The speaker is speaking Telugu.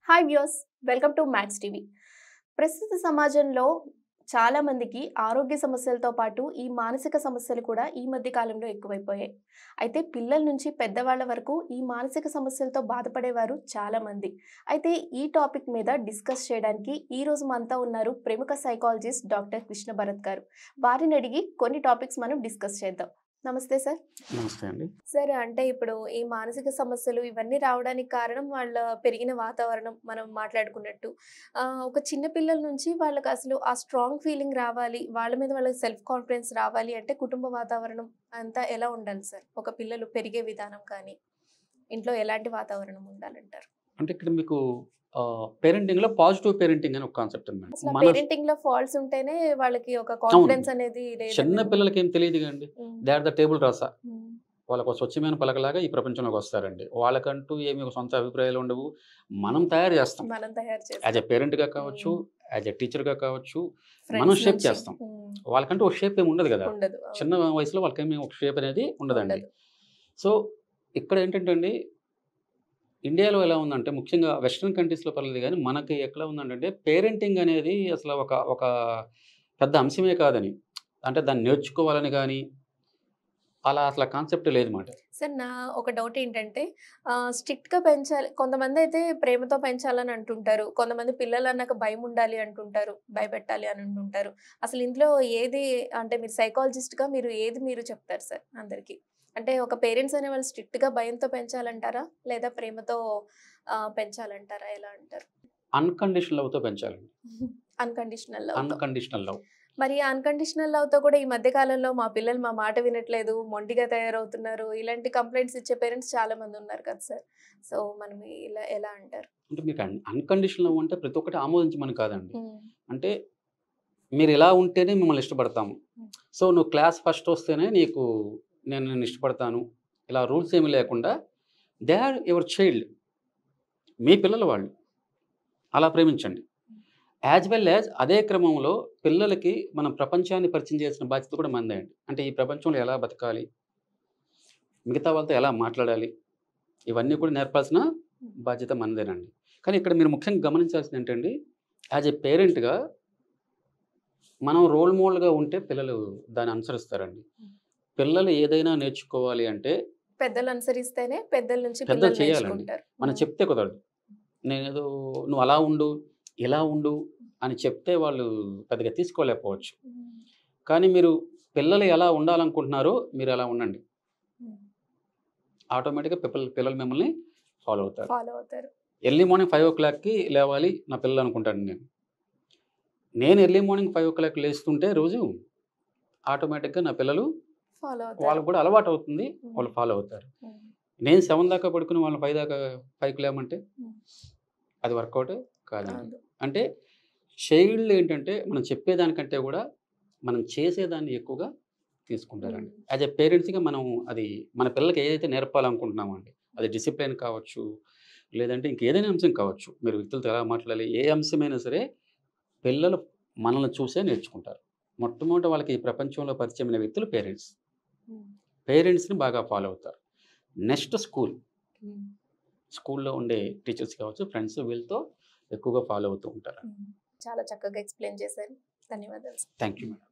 Hi viewers, welcome to max TV. ప్రస్తుత సమాజంలో చాలా మందికి ఆరోగ్య సమస్యలతో పాటు ఈ మానసిక సమస్యలు కూడా ఈ మధ్య కాలంలో ఎక్కువైపోయాయి. అయితే పిల్లల నుంచి పెద్దవాళ్ళ వరకు ఈ మానసిక సమస్యలతో బాధపడేవారు చాలా మంది. అయితే ఈ టాపిక్ మీద డిస్కస్ చేయడానికి ఈ రోజు మనతో ఉన్నారు ప్రముఖ సైకాలజిస్ట్ డాక్టర్ కృష్ణ భరత్ గారు. వారిని అడిగి కొన్ని టాపిక్స్ మనం డిస్కస్ చేద్దాం. నమస్తే సార్. నమస్తే అండి. సరే, అంటే ఇప్పుడు ఈ మానసిక సమస్యలు ఇవన్నీ రావడానికి కారణం వాళ్ళ పెరిగిన వాతావరణం మనం మాట్లాడుకున్నట్టు. ఒక చిన్న పిల్లల నుంచి వాళ్ళకి అసలు ఆ స్ట్రాంగ్ ఫీలింగ్ రావాలి, వాళ్ళ మీద వాళ్ళకి సెల్ఫ్ కాన్ఫిడెన్స్ రావాలి అంటే కుటుంబ వాతావరణం అంతా ఎలా ఉండాలి సార్? ఒక పిల్లలు పెరిగే విధానం కానీ, ఇంట్లో ఎలాంటి వాతావరణం ఉండాలంటారు? అంటే ఇక్కడ మీకు పేరెంటింగ్‌లో పాజిటివ్ పేరెంటింగ్ అని ఒక కాన్సెప్ట్ ఉందండి. అసలు మన పేరెంటింగ్ లో ఫాల్ట్స్ ఉంటేనే వాళ్ళకి ఒక కాన్ఫిడెన్స్ అనేది చిన్న లేదని. పిల్లలకి ఏం తెలియదు కదండి. దే ఆర్ ద టేబుల్ రాసా. ఉమ్, వాళ్ళకు ఒక స్వచ్ఛమైన పలకలాగా ఈ ప్రపంచంలోకి వస్తారండి. వాళ్ళకంటూ ఏమి ఒక సొంత అభిప్రాయాలు ఉండవు. మనం తయారు చేస్తాం. మనం తయారు యాజ్ చేస్తాం ఎ పేరెంట్‌గా కావచ్చు, యాజ్ ఎ టీచర్‌గా కావచ్చు, మనం ఫ్రెండ్స్ షేప్ నుంచి. చేస్తాం. వాళ్ళకంటూ ఒక షేప్ ఏమి ఉండదు కదా. ఉండదు. చిన్న వయసులో వాళ్ళకేమి ఒక షేప్ అనేది ఉండదండి. ఉండదు. సో ఇక్కడ ఏంటంటే అండి, ఇండియాలో ఎలా ఉందంటే ముఖ్యంగా వెస్టర్న్ కంట్రీస్‌లో పర్లేదు గానీ, మనకి ఎట్లా ఉందంటే పేరెంటింగ్ అనేది అసలు ఒక ఒక పెద్ద అంశమే కాదని. అంటే దాన్ని నేర్చుకోవాలని గానీ, అలా అసల కాన్సెప్టే లేదు మాట. సార్, నా ఒక డౌట్ ఏంటంటే స్ట్రిక్ట్‌గా పెంచాలి. కొంతమందయితే ప్రేమతో పెంచాలని అంటుంటారు. కొంతమంది పిల్లలన్నాక భయం ఉండాలి అంటుంటారు. భయపెట్టాలి అని అంటుంటారు. అసలు ఇందులో ఏది, అంటే మీరు సైకాలజిస్ట్‌గా మీరు చెప్తారు సార్ అందరికి? అంటే ఒక పేరెంట్స్ అనేవాళ్ళు స్ట్రిక్ట్‌గా భయంతో పెంచాలంటారా? లేదా ప్రేమతో పెంచాలంటారా? ఎలా అంటారు? అన్‌కండిషనల్ లవ్‌తో పెంచాలండి. అన్‌కండిషనల్ లవ్‌తో. Unconditional love. మరి అన్‌కండిషనల్ లవ్‌తో కూడా ఈ మధ్య కాలంలో మా పిల్లలు మా మాట వినట్లేదు, మొండిగా తయారవుతున్నారు, ఇలాంటి కంప్లెయింట్స్ ఇచ్చే పేరెంట్స్ చాలా మంది ఉన్నారు కదా సార్. సో, మనం ఇలా ఎలా అంటారు? అంటే మీకు అన్‌కండిషనల్ లవ్ అంటే ప్రతి ఒక్కటి ఆమోదించమని కాదండి. హ్మ్. అంటే మీరిలా ఉంటేనే మిమ్మల్ని ఇష్టపడతాము. హ్మ్. సో, నువ్వు క్లాస్ ఫస్ట్ వస్తేనే నేను నిన్ను ఇష్టపడతాను. ఇలా రూల్స్ ఏమి లేకుండా దే ఆర్ యువర్ చైల్డ్. మీ పిల్లలు వాళ్ళు. అలా ప్రేమించండి. యాజ్ వెల్ యాజ్ అదే క్రమంలో పిల్లలకి మనం ప్రపంచాన్ని పరిచయం చేసిన బాధ్యత కూడా మనదే అండి. అంటే ఈ ప్రపంచంలో ఎలా బతకాలి? మిగతా వాళ్ళతో ఎలా మాట్లాడాలి? ఇవన్నీ కూడా నేర్పాల్సిన బాధ్యత మనదేనండి. కానీ ఇక్కడ మీరు ముఖ్యంగా గమనించాల్సింది ఏంటండి, యాజ్ ఎ పేరెంట్‌గా మనం రోల్ మోడల్‌గా ఉంటే పిల్లలు దాన్ని అనుసరిస్తారండి. పిల్లలు ఏదైనా నేర్చుకోవాలి అంటే పెద్దలు అనుసరిస్తేనే పెద్దల నుంచి పెద్దలు పిల్లలు చేయాలండి. నేర్చుకుంటారు. మనం చెప్తే కుదరదు. నేనేదో నువ్వు అలా ఉండు, ఇలా ఉండు అని చెప్తే వాళ్ళు పెద్దగా తీసుకోలేకపోవచ్చు. హ్మ్. కానీ మీరు పిల్లలు ఎలా ఉండాలనుకుంటున్నారో మీరు అలా ఉండండి. హ్మ్. ఆటోమేటిక్‌గా పిల్లలు మిమ్మల్ని ఫాలో అవుతారు. ఫాలో అవుతారు. ఎర్లీ మార్నింగ్ 5:00కి లేవాలి నా పిల్లలు అనుకుంటాను నేను. నేను ఎర్లీ మార్నింగ్ 5:00 లేస్తుంటే రోజు ఆటోమేటిక్‌గా నా పిల్లలు ఫాలో అవుతారు. వాళ్ళకి కూడా అలవాటు అవుతుంది. వాళ్ళు ఫాలో అవుతారు. హ్మ్. నేను 7 దాకా పడుకొని వాళ్ళని 5కి లేమంటే హ్మ్. అది వర్కౌట్ కాదండి. కాదు. అంటే చైల్డ్ ఏంటంటే మనం చెప్పేదానికంటే కూడా మనం చేసేదాన్ని ఎక్కువగా తీసుకుంటారండి. హ్మ్. యాజ్ ఎ పేరెంట్స్‌గా మనం అది మన పిల్లలకి ఏదైతే నేర్పాలనుకుంటున్నామో అండి. అది డిసిప్లిన్ కావచ్చు, లేదంటే ఇంకేదైనా అంశం కావచ్చు. మీరు వ్యక్తులతో ఎలా మాట్లాడాలి, ఏ అంశమైనా సరే పిల్లలు మనల్ని చూసే నేర్చుకుంటారు. మొట్టమొదట వాళ్ళకి ఈ ప్రపంచంలో పరిచయమైన వ్యక్తులు పేరెంట్స్. హ్మ్. పేరెంట్స్‌ని బాగా ఫాలో అవుతారు. Next school. హ్మ్. స్కూల్‌లో ఉండే టీచర్స్ కావచ్చు, ఫ్రెండ్స్ వీళ్ళతో ఎక్కువగా ఫాలో అవుతూ ఉంటారు. హ్మ్. చాలా చక్కగా ఎక్స్‌ప్లెయిన్ చేశారు. ధన్యవాదాలు సార్. Thank you madam.